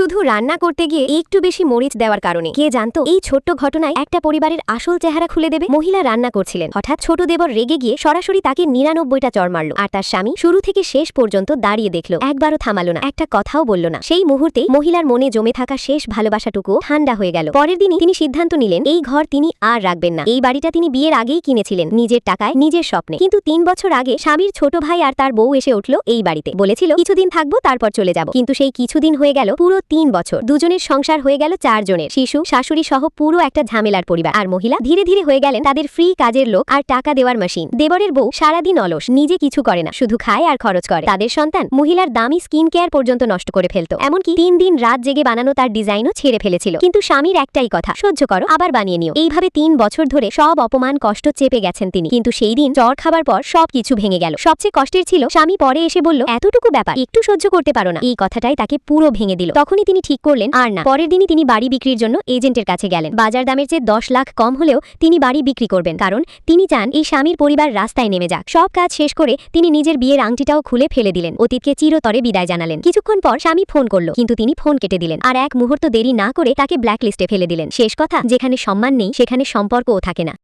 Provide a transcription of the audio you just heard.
শুধু রান্না করতে গিয়ে একটু বেশি মরিচ দেওয়ার কারণে। কে জানতো এই ছোট্ট ঘটনায় একটা পরিবারের আসল চেহারা খুলে দেবে। মহিলা রান্না করছিলেন, হঠাৎ ছোট দেবর রেগে গিয়ে সরাসরি তাকে ৯৯টা চড় মারল। আর তার স্বামী শুরু থেকে শেষ পর্যন্ত দাঁড়িয়ে দেখল, একবারও থামালো না, একটা কথাও বলল না। সেই মুহূর্তেই মহিলার মনে জমে থাকা শেষ ভালোবাসাটুকুও ঠান্ডা হয়ে গেল। পরের দিনই তিনি সিদ্ধান্ত নিলেন এই ঘর তিনি আর রাখবেন না। এই বাড়িটা তিনি বিয়ের আগেই কিনেছিলেন, নিজের টাকায়, নিজের স্বপ্নে। কিন্তু ৩ বছর আগে স্বামীর ছোট ভাই আর তার বউ এসে উঠল এই বাড়িতে। বলেছিল কিছুদিন থাকবো, তারপর চলে যাব। কিন্তু সেই কিছুদিন হয়ে গেল পুরো ৩ বছর। দুজনের সংসার হয়ে গেল ৪ জনের, শিশু, শাশুড়ি সহ পুরো একটা ঝামেলার পরিবার। আর মহিলা ধীরে ধীরে হয়ে গেলেন তাদের ফ্রি কাজের লোক আর টাকা দেওয়ার মেশিন। দেবরের বউ সারাদিন অলস, নিজে কিছু করে না, শুধু খায় আর খরচ করে। তাদের সন্তান মহিলার দামি স্কিন কেয়ার পর্যন্ত নষ্ট করে ফেলতো। এমনকি ৩ দিন রাত জেগে বানানো তার ডিজাইনও ছেড়ে ফেলেছিল। কিন্তু স্বামীর একটাই কথা, সহ্য করো, আবার বানিয়ে নিও। এইভাবে ৩ বছর ধরে সব অপমান কষ্ট চেপে গেছেন তিনি। কিন্তু সেই দিন চড় খাবার পর সব কিছু ভেঙে গেল। সবচেয়ে কষ্টের ছিল স্বামী পরে এসে বলল, এতটুকু ব্যাপার, একটু সহ্য করতে পারো না। এই কথাটাই তাকে পুরো ভেঙে দিল। তখনই তিনি ঠিক করলেন আর না। পরের দিনই তিনি বাড়ি বিক্রির জন্য এজেন্টের কাছে গেলেন। বাজার দামের চেয়ে ১০ লাখ কম হলেও তিনি বাড়ি বিক্রি করবেন, কারণ তিনি চান এই স্বামীর পরিবার রাস্তায় নেমে যাক। সব কাজ শেষ করে তিনি নিজের বিয়ের আংটিটাও খুলে ফেলে দিলেন, অতীতকে চিরতরে বিদায় জানালেন। কিছুক্ষণ পর স্বামী ফোন করল, কিন্তু তিনি ফোন কেটে দিলেন। আর এক মুহূর্ত দেরি না করে তাকে ব্ল্যাকলিস্টে ফেলে দিলেন। শেষ কথা, যেখানে সম্মান নেই সেখানে সম্পর্কও থাকে না।